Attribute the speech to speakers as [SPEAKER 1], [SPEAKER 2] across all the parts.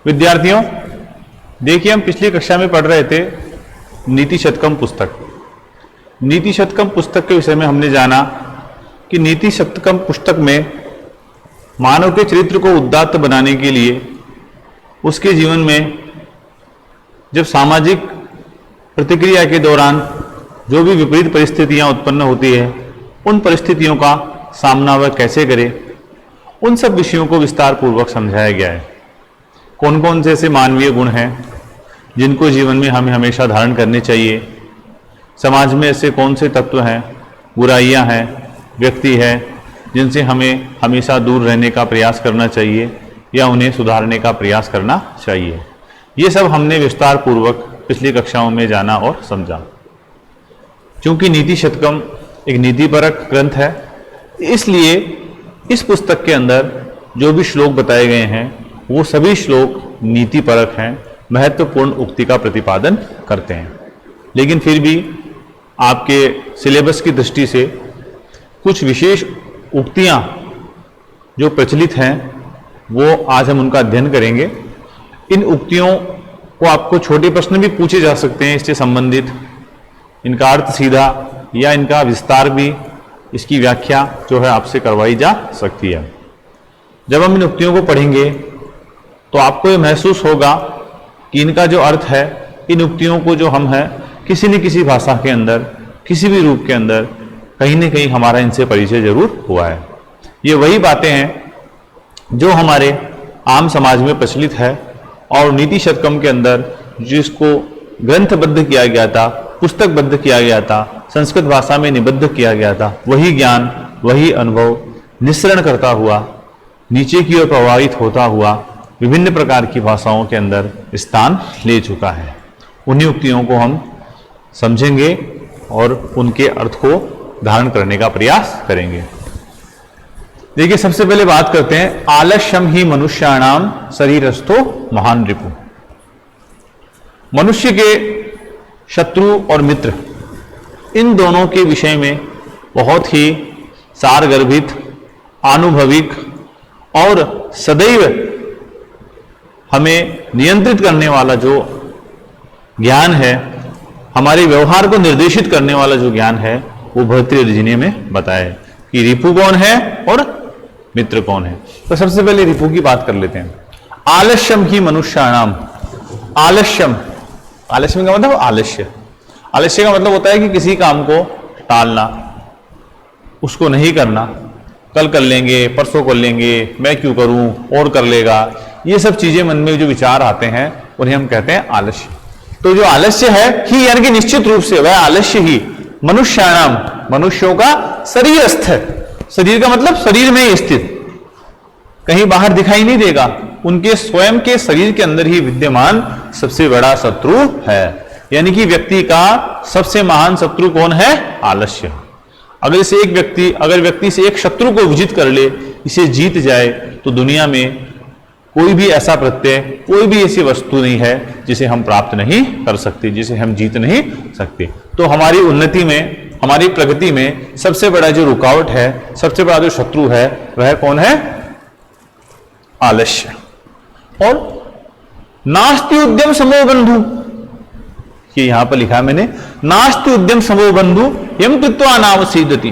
[SPEAKER 1] विद्यार्थियों, देखिए हम पिछली कक्षा में पढ़ रहे थे नीति शतकम पुस्तक। नीति शतकम पुस्तक के विषय में हमने जाना कि नीति शतकम पुस्तक में मानव के चरित्र को उदात्त बनाने के लिए उसके जीवन में जब सामाजिक प्रतिक्रिया के दौरान जो भी विपरीत परिस्थितियां उत्पन्न होती है, उन परिस्थितियों का सामना वह कैसे करे, उन सब विषयों को विस्तार पूर्वक समझाया गया है। कौन कौन से ऐसे मानवीय गुण हैं जिनको जीवन में हमें हमेशा धारण करने चाहिए, समाज में ऐसे कौन से तत्व हैं, बुराइयां हैं, व्यक्ति है जिनसे हमें हमेशा दूर रहने का प्रयास करना चाहिए या उन्हें सुधारने का प्रयास करना चाहिए। ये सब हमने विस्तार पूर्वक पिछली कक्षाओं में जाना और समझा। क्योंकि नीति शतकम एक नीतिपरक ग्रंथ है, इसलिए इस पुस्तक के अंदर जो भी श्लोक बताए गए हैं वो सभी श्लोक नीतिपरक हैं, महत्वपूर्ण उक्ति का प्रतिपादन करते हैं। लेकिन फिर भी आपके सिलेबस की दृष्टि से कुछ विशेष उक्तियां जो प्रचलित हैं वो आज हम उनका अध्ययन करेंगे। इन उक्तियों को आपको छोटे प्रश्न भी पूछे जा सकते हैं इससे संबंधित, इनका अर्थ सीधा या इनका विस्तार भी, इसकी व्याख्या जो है आपसे करवाई जा सकती है। जब हम इन उक्तियों को पढ़ेंगे तो आपको ये महसूस होगा कि इनका जो अर्थ है, इन उक्तियों को जो हम है किसी न किसी भाषा के अंदर, किसी भी रूप के अंदर कहीं न कहीं हमारा इनसे परिचय जरूर हुआ है। ये वही बातें हैं जो हमारे आम समाज में प्रचलित है और नीति शतकम के अंदर जिसको ग्रंथबद्ध किया गया था, पुस्तकबद्ध किया गया था, संस्कृत भाषा में निबद्ध किया गया था, वही ज्ञान, वही अनुभव निस्सरण करता हुआ, नीचे की ओर प्रवाहित होता हुआ विभिन्न प्रकार की भाषाओं के अंदर स्थान ले चुका है। उन्हीं उक्तियों को हम समझेंगे और उनके अर्थ को धारण करने का प्रयास करेंगे। देखिए, सबसे पहले बात करते हैं आलस्यम ही मनुष्याणाम शरीरस्थो महान रिपु। मनुष्य के शत्रु और मित्र, इन दोनों के विषय में बहुत ही सारगर्भित, आनुभविक और सदैव हमें नियंत्रित करने वाला जो ज्ञान है, हमारे व्यवहार को निर्देशित करने वाला जो ज्ञान है, वो भर्तृहरि जी ने में बताया है कि रिपु कौन है और मित्र कौन है। तो सबसे पहले रिपु की बात कर लेते हैं। आलस्यम ही मनुष्याणाम। आलस्यम, आलस्यम का मतलब आलस्य। आलस्य का मतलब होता है कि किसी काम को टालना, उसको नहीं करना, कल कर लेंगे, परसों कर लेंगे, मैं क्यों करूं, और कर लेगा, ये सब चीजें मन में जो विचार आते हैं उन्हें हम कहते हैं आलस्य। तो जो आलस्य है ही, यानी कि निश्चित रूप से वह आलस्य ही मनुष्याणाम, मनुष्यों का शरीरस्थ है। शरीर का मतलब शरीर में ही स्थित, कहीं बाहर दिखाई नहीं देगा, उनके स्वयं के शरीर के अंदर ही विद्यमान सबसे बड़ा शत्रु है। यानी कि व्यक्ति का सबसे महान शत्रु कौन है? आलस्य। अगर व्यक्ति से एक शत्रु को विजित कर ले, इसे जीत जाए, तो दुनिया में कोई भी ऐसा प्रत्यय, कोई भी ऐसी वस्तु नहीं है जिसे हम प्राप्त नहीं कर सकते, जिसे हम जीत नहीं सकते। तो हमारी उन्नति में, हमारी प्रगति में सबसे बड़ा जो रुकावट है, सबसे बड़ा जो शत्रु है, वह कौन है? आलस्य। और नास्ति उद्यम समो बंधु, ये यहां पर लिखा है मैंने, नास्ति उद्यम समो बंधु यम कृत्वा नावसीदति।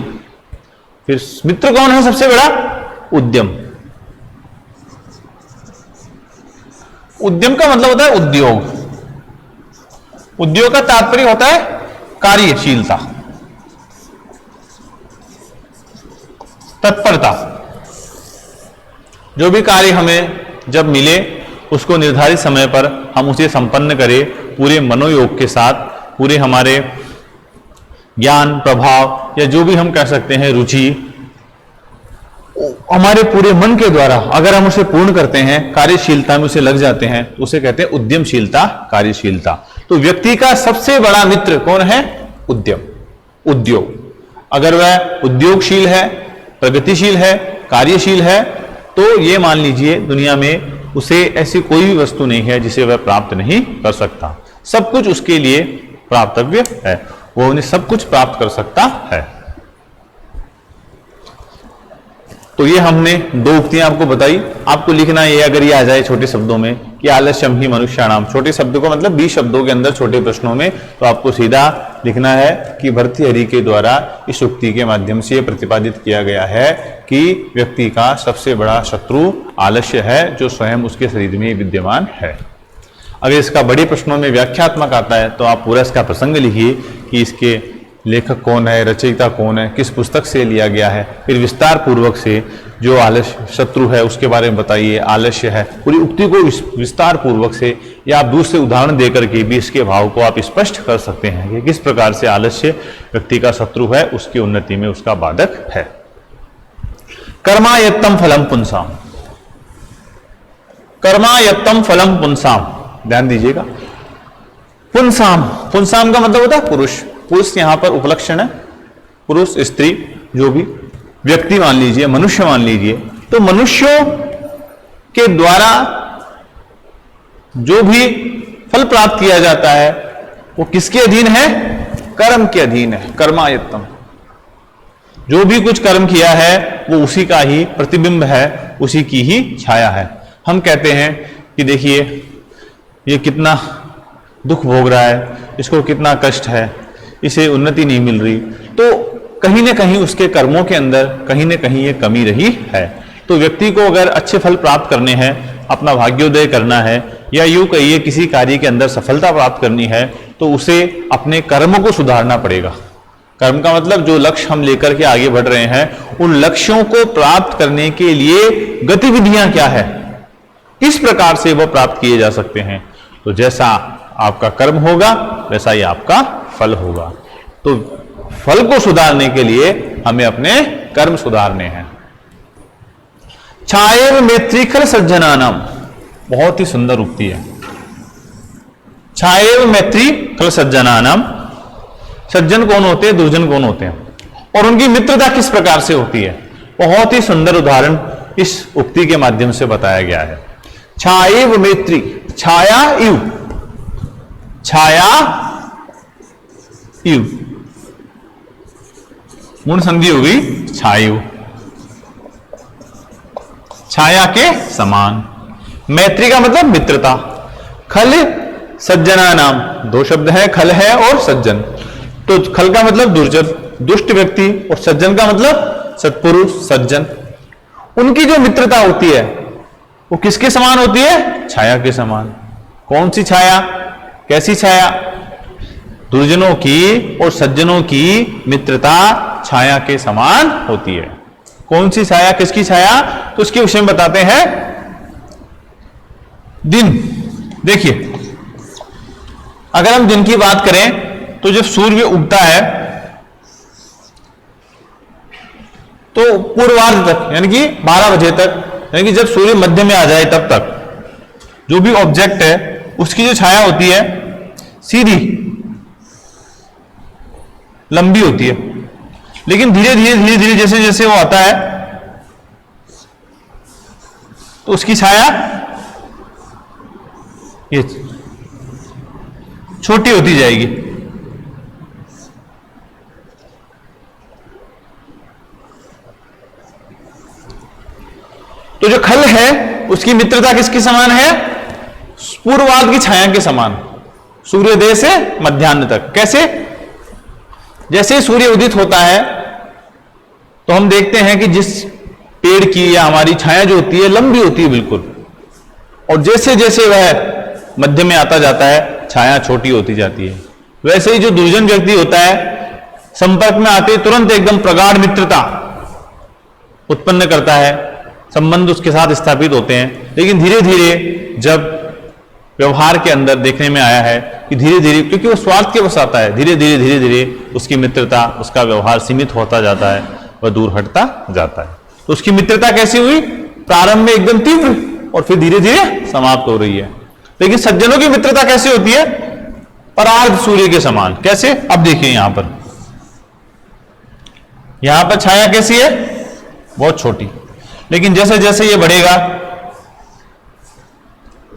[SPEAKER 1] फिर मित्र कौन है सबसे बड़ा? उद्यम। उद्यम का मतलब होता है उद्योग। उद्योग का तात्पर्य होता है कार्यशीलता, तत्परता। जो भी कार्य हमें जब मिले उसको निर्धारित समय पर हम उसे संपन्न करें, पूरे मनोयोग के साथ, पूरे हमारे ज्ञान, प्रभाव या जो भी हम कह सकते हैं रुचि, हमारे पूरे मन के द्वारा अगर हम उसे पूर्ण करते हैं, कार्यशीलता में उसे लग जाते हैं, तो उसे कहते हैं उद्यमशीलता, कार्यशीलता। तो व्यक्ति का सबसे बड़ा मित्र कौन है? उद्यम, उद्योग। अगर वह उद्योगशील है, प्रगतिशील है, कार्यशील है, तो ये मान लीजिए दुनिया में उसे ऐसी कोई भी वस्तु नहीं है जिसे वह प्राप्त नहीं कर सकता। सब कुछ उसके लिए प्राप्तव्य है, वो उन्हें सब कुछ प्राप्त कर सकता है। तो ये हमने दो उक्तियां आपको बताई। आपको लिखना है, अगर ये आ जाए छोटे शब्दों में कि आलस्यम ही मनुष्याणाम, छोटे शब्द को मतलब 20 शब्दों के अंदर छोटे प्रश्नों में, तो आपको सीधा लिखना है कि भर्तृहरि के द्वारा इस उक्ति के माध्यम से प्रतिपादित किया गया है कि व्यक्ति का सबसे बड़ा शत्रु आलस्य है, जो स्वयं उसके शरीर में विद्यमान है। अगर इसका बड़े प्रश्नों में व्याख्यात्मक आता है तो आप पूरा इसका प्रसंग लिखिए कि इसके लेखक कौन है, रचयिता कौन है, किस पुस्तक से लिया गया है, फिर विस्तार पूर्वक से जो आलस्य शत्रु है उसके बारे में बताइए, आलस्य है, पूरी उक्ति को विस्तार पूर्वक से या आप दूसरे उदाहरण देकर के भी इसके भाव को आप स्पष्ट कर सकते हैं कि किस प्रकार से आलस्य व्यक्ति का शत्रु है, उसकी उन्नति में उसका बाधक है। कर्मायत्तम फलम पुंसाम, कर्मायत्तम फलम पुंसाम, ध्यान दीजिएगा। पुंसाम, पुंसाम का मतलब होता है पुरुष। पुरुष यहां पर उपलक्षण है, पुरुष स्त्री जो भी व्यक्ति मान लीजिए, मनुष्य मान लीजिए। तो मनुष्यों के द्वारा जो भी फल प्राप्त किया जाता है वो किसके अधीन है? कर्म के अधीन है। कर्मायत्तम, जो भी कुछ कर्म किया है वो उसी का ही प्रतिबिंब है, उसी की ही छाया है। हम कहते हैं कि देखिए ये कितना दुख भोग रहा है, इसको कितना कष्ट है, इसे उन्नति नहीं मिल रही, तो कहीं ना कहीं उसके कर्मों के अंदर कहीं ना कहीं ये कमी रही है। तो व्यक्ति को अगर अच्छे फल प्राप्त करने हैं, अपना भाग्योदय करना है, या यूं कहिए किसी कार्य के अंदर सफलता प्राप्त करनी है, तो उसे अपने कर्म को सुधारना पड़ेगा। कर्म का मतलब जो लक्ष्य हम लेकर के आगे बढ़ रहे हैं, उन लक्ष्यों को प्राप्त करने के लिए गतिविधियां क्या है, किस प्रकार से वह प्राप्त किए जा सकते हैं। तो जैसा आपका कर्म होगा वैसा ही आपका फल होगा। तो फल को सुधारने के लिए हमें अपने कर्म सुधारने हैं। छाएव मैत्री खल सज्जनानाम, बहुत ही सुंदर उक्ति है। छाएव मैत्री खल सज्जनानाम, सज्जन कौन होते हैं, दुर्जन कौन होते हैं, और उनकी मित्रता किस प्रकार से होती है, बहुत ही सुंदर उदाहरण इस उक्ति के माध्यम से बताया गया है। छाएव मैत्री, छाया इव, छाया इव, मूल संधि हो गई छायु, छाया के समान। मैत्री का मतलब मित्रता। खल सज्जना नाम, दो शब्द है, खल है और सज्जन। तो खल का मतलब दुर्जन, दुष्ट व्यक्ति, और सज्जन का मतलब सत्पुरुष, सज्जन। उनकी जो मित्रता होती है वो किसके समान होती है? छाया के समान। कौन सी छाया, कैसी छाया? दुर्जनों की और सज्जनों की मित्रता छाया के समान होती है। कौन सी छाया, किसकी छाया? तो उसके विषय में बताते हैं। दिन, देखिए अगर हम दिन की बात करें तो जब सूर्य उगता है तो पूर्वार्ध तक, यानी कि 12 बजे तक, यानी कि जब सूर्य मध्य में आ जाए तब तक जो भी ऑब्जेक्ट है उसकी जो छाया होती है सीधी लंबी होती है। लेकिन धीरे धीरे जैसे जैसे वो आता है तो उसकी छाया ये छोटी होती जाएगी। तो जो खल है उसकी मित्रता किसके समान है? पूर्वार्ध की छाया के समान, सूर्योदय से मध्याह्न तक। कैसे? जैसे सूर्य उदित होता है तो हम देखते हैं कि जिस पेड़ की या हमारी छाया जो होती है लंबी होती है बिल्कुल, और जैसे जैसे वह मध्य में आता जाता है छाया छोटी होती जाती है। वैसे ही जो दुर्जन व्यक्ति होता है संपर्क में आते तुरंत एकदम प्रगाढ़ मित्रता उत्पन्न करता है, संबंध उसके साथ स्थापित होते हैं। लेकिन धीरे धीरे जब व्यवहार के अंदर देखने में आया है कि धीरे धीरे, क्योंकि वो स्वार्थ के वश आता है, धीरे धीरे उसकी मित्रता, उसका व्यवहार सीमित होता जाता है, वह दूर हटता जाता है। तो उसकी मित्रता कैसी हुई? प्रारंभ में एकदम तीव्र और फिर धीरे धीरे समाप्त हो रही है। लेकिन सज्जनों की मित्रता कैसी होती है? परार्ध सूर्य के समान। कैसे? अब देखिए यहां पर छाया कैसी है? बहुत छोटी। लेकिन जैसे जैसे ये बढ़ेगा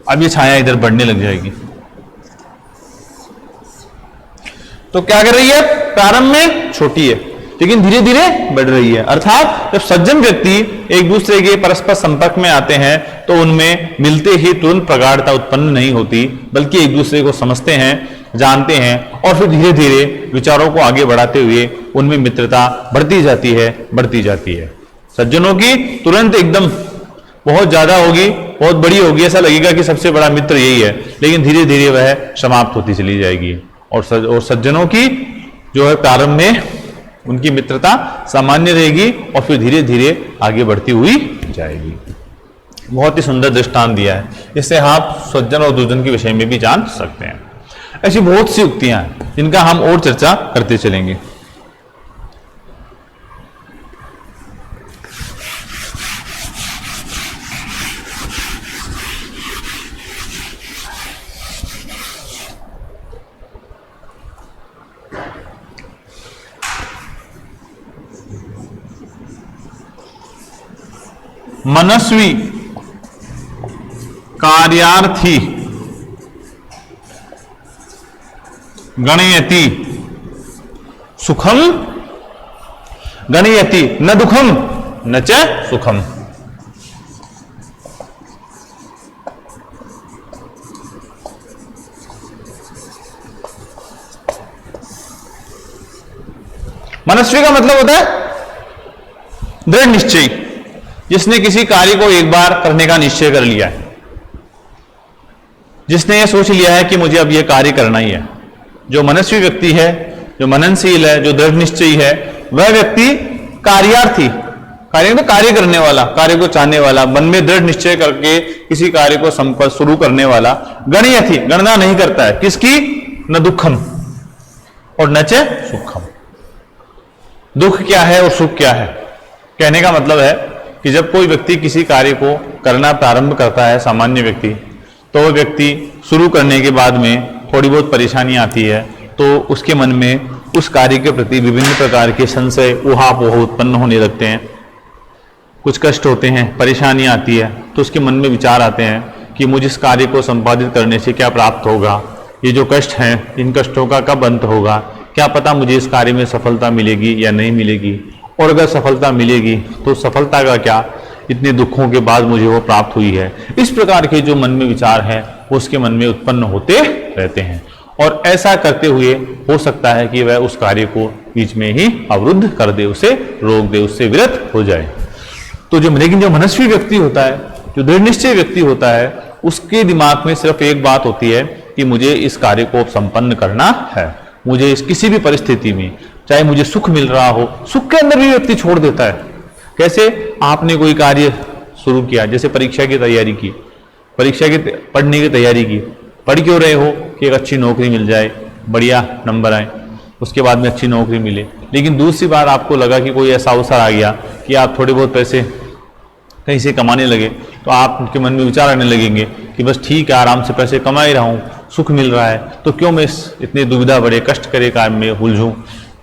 [SPEAKER 1] अब ये छाया इधर बढ़ने लग जाएगी। तो क्या कर रही है? प्रारंभ में छोटी है, लेकिन धीरे धीरे बढ़ रही है। अर्थात जब सज्जन व्यक्ति एक दूसरे के परस्पर संपर्क में आते हैं तो उनमें मिलते ही तुरंत प्रगाढ़ता उत्पन्न नहीं होती, बल्कि एक दूसरे को समझते हैं, जानते हैं और फिर धीरे धीरे विचारों को आगे बढ़ाते हुए उनमें मित्रता बढ़ती जाती है। सज्जनों की तुरंत एकदम बहुत ज्यादा होगी, बहुत बड़ी होगी, ऐसा लगेगा कि सबसे बड़ा मित्र यही है, लेकिन धीरे धीरे वह समाप्त होती चली जाएगी। और सज्जनों की जो है प्रारंभ में उनकी मित्रता सामान्य रहेगी और फिर धीरे धीरे आगे बढ़ती हुई जाएगी। बहुत ही सुंदर दृष्टांत दिया है, इससे आप सज्जन और दुर्जन के विषय में भी जान सकते हैं। ऐसी बहुत सी उक्तियां हैं जिनका हम और चर्चा करते चलेंगे। मनस्वी कार्यार्थी गणयति सुखम गणयति न दुखम न च सुखम। मनस्वी का मतलब होता है दृढ़ निश्चय, जिसने किसी कार्य को एक बार करने का निश्चय कर लिया है, जिसने यह सोच लिया है कि मुझे अब यह कार्य करना ही है। जो मनस्वी व्यक्ति है, जो मननशील है, जो दृढ़ निश्चयी है, वह व्यक्ति कार्यार्थी, कार्य करने वाला, कार्य को चाहने वाला, मन में दृढ़ निश्चय करके किसी कार्य को संपर्क शुरू करने वाला, गणयति गणना नहीं करता है किसकी, न दुखम और न च सुखम। दुख क्या है और सुख क्या है, कहने का मतलब है कि जब कोई व्यक्ति किसी कार्य को करना प्रारंभ करता है, सामान्य व्यक्ति, तो वह व्यक्ति शुरू करने के बाद में थोड़ी बहुत परेशानी आती है, तो उसके मन में उस कार्य के प्रति विभिन्न प्रकार के संशय, ऊहापोह उत्पन्न होने लगते हैं। कुछ कष्ट होते हैं, परेशानी आती है, तो उसके मन में विचार आते हैं कि मुझे इस कार्य को संपादित करने से क्या प्राप्त होगा, ये जो कष्ट हैं, इन कष्टों का कब अंत होगा, क्या पता मुझे इस कार्य में सफलता मिलेगी या नहीं मिलेगी, और अगर सफलता मिलेगी तो सफलता का क्या, इतने दुखों के बाद मुझे वो प्राप्त हुई है। इस प्रकार के जो मन में विचार हैं वो उसके मन में उत्पन्न होते रहते हैं, और ऐसा करते हुए हो सकता है कि वह उस कार्य को बीच में ही अवरुद्ध कर दे, उसे रोक दे, उससे विरत हो जाए। तो लेकिन जो मनस्वी व्यक्ति होता है, जो दृढ़ निश्चय व्यक्ति होता है, उसके दिमाग में सिर्फ एक बात होती है कि मुझे इस कार्य को संपन्न करना है। मुझे इस किसी भी परिस्थिति में, चाहे मुझे सुख मिल रहा हो, सुख के अंदर भी व्यक्ति छोड़ देता है। कैसे, आपने कोई कार्य शुरू किया, जैसे परीक्षा की तैयारी की, परीक्षा की पढ़ने की तैयारी की, पढ़ क्यों रहे हो कि एक अच्छी नौकरी मिल जाए, बढ़िया नंबर आए, उसके बाद में अच्छी नौकरी मिले। लेकिन दूसरी बार आपको लगा कि कोई ऐसा अवसर आ गया कि आप थोड़े बहुत पैसे कहीं से कमाने लगे, तो आपके मन में विचार आने लगेंगे कि बस ठीक है, आराम से पैसे कमा ही रहा हूँ, सुख मिल रहा है, तो क्यों मैं इतने दुविधा बड़े कष्ट करे काम में उलझूं।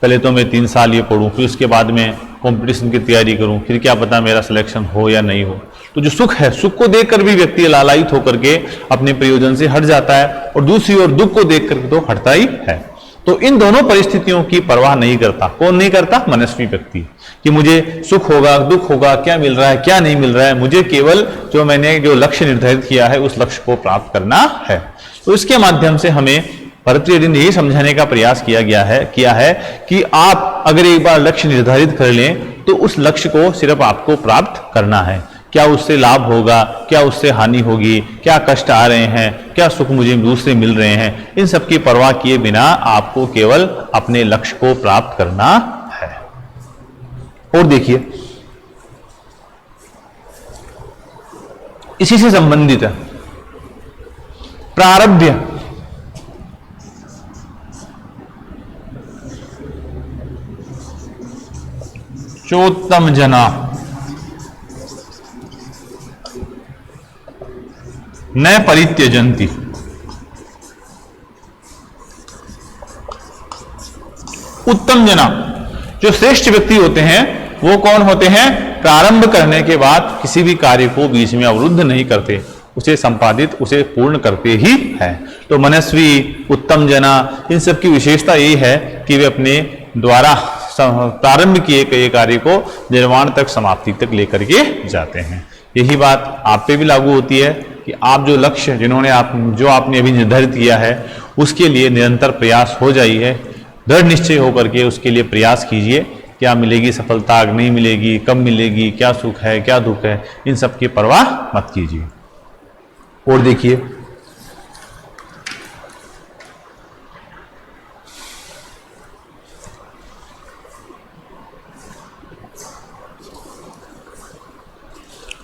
[SPEAKER 1] पहले तो मैं 3 साल ये पढ़ूं, फिर उसके बाद में कंपटीशन की तैयारी करूं, फिर क्या पता मेरा सिलेक्शन हो या नहीं हो। तो जो सुख है, सुख को देखकर भी व्यक्ति लालायित होकर के अपने प्रयोजन से हट जाता है, और दूसरी ओर दुख को देख करके तो हटता ही है। तो इन दोनों परिस्थितियों की परवाह नहीं करता। कौन नहीं करता? मनस्वी व्यक्ति, कि मुझे सुख होगा, दुख होगा, क्या मिल रहा है, क्या नहीं मिल रहा है, मुझे केवल जो लक्ष्य निर्धारित किया है उस लक्ष्य को प्राप्त करना है। तो इसके माध्यम से हमें भर्तृहरि ने यही समझाने का प्रयास किया है कि आप अगर एक बार लक्ष्य निर्धारित कर लें तो उस लक्ष्य को सिर्फ आपको प्राप्त करना है। क्या उससे लाभ होगा, क्या उससे हानि होगी, क्या कष्ट आ रहे हैं, क्या सुख मुझे दूसरे मिल रहे हैं, इन सब की परवाह किए बिना आपको केवल अपने लक्ष्य को प्राप्त करना है। और देखिए, इसी से संबंधित है प्रारब्ध चोत्तम जना न परित्यजंती। उत्तम जना, जो श्रेष्ठ व्यक्ति होते हैं वो कौन होते हैं? प्रारंभ करने के बाद किसी भी कार्य को बीच में अवरुद्ध नहीं करते, उसे संपादित, उसे पूर्ण करते ही है। तो मनस्वी, उत्तम जना, इन सब की विशेषता यही है कि वे अपने द्वारा प्रारंभ किए गए कार्य को निर्माण तक, समाप्ति तक लेकर के जाते हैं। यही बात आप पे भी लागू होती है कि आप जो लक्ष्य जो आपने अभी निर्धारित किया है उसके लिए निरंतर प्रयास हो जाइए, दृढ़ निश्चय होकर के उसके लिए प्रयास कीजिए। क्या मिलेगी सफलता, नहीं मिलेगी, कब मिलेगी, क्या सुख है, क्या दुख है, इन सब की परवाह मत कीजिए। और देखिए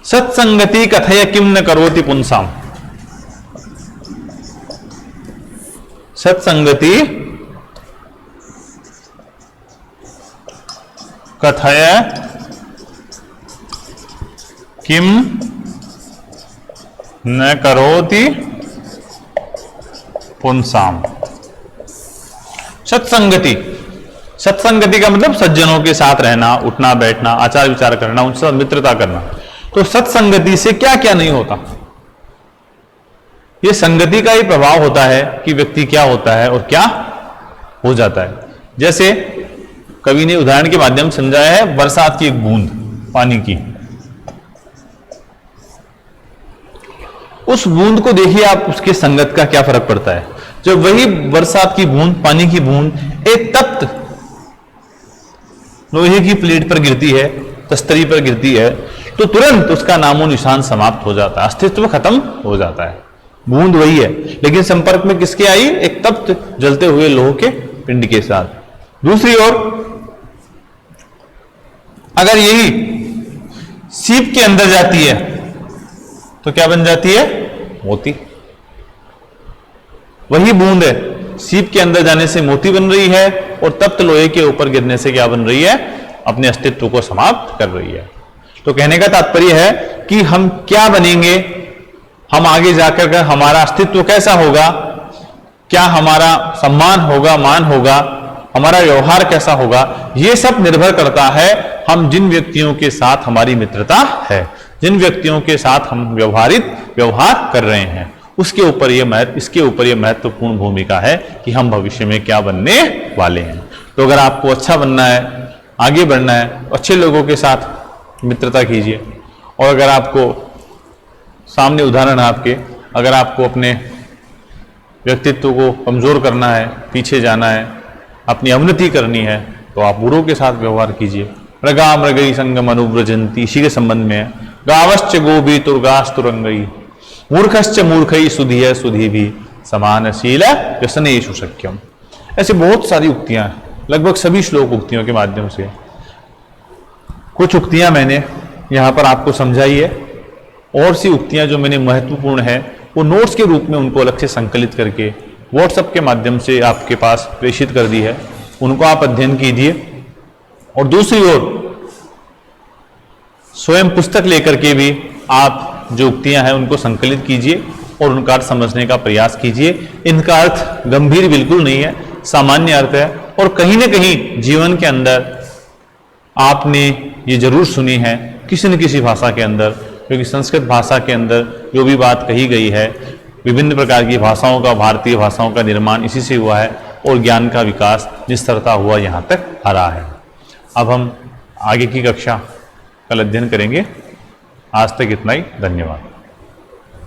[SPEAKER 1] सत्संगति कथय किम न करोति पुंसाम। सत्संगति कथय किम न करोति पुंसाम। सत्संगति, सत्संगति का मतलब सज्जनों के साथ रहना, उठना बैठना, आचार विचार करना, उनके साथ मित्रता करना। तो सत्संगति से क्या क्या नहीं होता, यह संगति का ही प्रभाव होता है कि व्यक्ति क्या होता है और क्या हो जाता है। जैसे कवि ने उदाहरण के माध्यम से समझाया है, बरसात की एक बूंद पानी की, उस बूंद को देखिए आप, उसके संगत का क्या फर्क पड़ता है। जब वही बरसात की बूंद, पानी की बूंद एक तप्त लोहे की प्लेट पर गिरती है, तस्तरी पर गिरती है, तो तुरंत उसका नामो निशान समाप्त हो जाता है, अस्तित्व खत्म हो जाता है। बूंद वही है, लेकिन संपर्क में किसके आई, एक तप्त जलते हुए लोह के पिंड के साथ। दूसरी ओर अगर यही सीप के अंदर जाती है तो क्या बन जाती है, मोती। वही बूंद है, सीप के अंदर जाने से मोती बन रही है, और तप्त लोहे के ऊपर गिरने से क्या बन रही है, अपने अस्तित्व को समाप्त कर रही है। तो कहने का तात्पर्य है कि हम क्या बनेंगे, हम आगे जाकर हमारा अस्तित्व कैसा होगा, क्या हमारा सम्मान होगा, मान होगा, हमारा व्यवहार कैसा होगा, यह सब निर्भर करता है हम जिन व्यक्तियों के साथ हमारी मित्रता है, जिन व्यक्तियों के साथ हम व्यवहार कर रहे हैं, उसके ऊपर इसके ऊपर यह महत्वपूर्ण भूमिका है कि हम भविष्य में क्या बनने वाले हैं। तो अगर आपको अच्छा बनना है, आगे बढ़ना है, अच्छे लोगों के साथ मित्रता कीजिए। और अगर आपको सामने उदाहरण आपके, अगर आपको अपने व्यक्तित्व को कमजोर करना है, पीछे जाना है, अपनी अवनति करनी है, तो आप बुरों के साथ व्यवहार कीजिए। मृगा मृगई संगम अनुव्रजंती, इसी के संबंध में है। गावश्च गोभी तुर्गास तुरंगई, मूर्खश्च मूर्खई सुधीय सुधी भी समानशील व्यसनेषु शक्यम। ऐसे बहुत सारी उक्तियां हैं, लगभग सभी श्लोक उक्तियों के माध्यम से। कुछ उक्तियां मैंने यहां पर आपको समझाई है, और सी उक्तियां जो मैंने महत्वपूर्ण है वो नोट्स के रूप में उनको अलग से संकलित करके व्हाट्सएप के माध्यम से आपके पास प्रेषित कर दी है, उनको आप अध्ययन कीजिए। और दूसरी ओर स्वयं पुस्तक लेकर के भी आप जो उक्तियां हैं उनको संकलित कीजिए और उनका अर्थ समझने का प्रयास कीजिए। इनका अर्थ गंभीर बिल्कुल नहीं है, सामान्य अर्थ है, और कहीं ना कहीं जीवन के अंदर आपने ये जरूर सुनी है किसी न किसी भाषा के अंदर, क्योंकि संस्कृत भाषा के अंदर जो भी बात कही गई है, विभिन्न प्रकार की भाषाओं का, भारतीय भाषाओं का निर्माण इसी से हुआ है, और ज्ञान का विकास निस्तरता हुआ यहाँ तक आ रहा है। अब हम आगे की कक्षा कल अध्ययन करेंगे। आज तक इतना ही, धन्यवाद।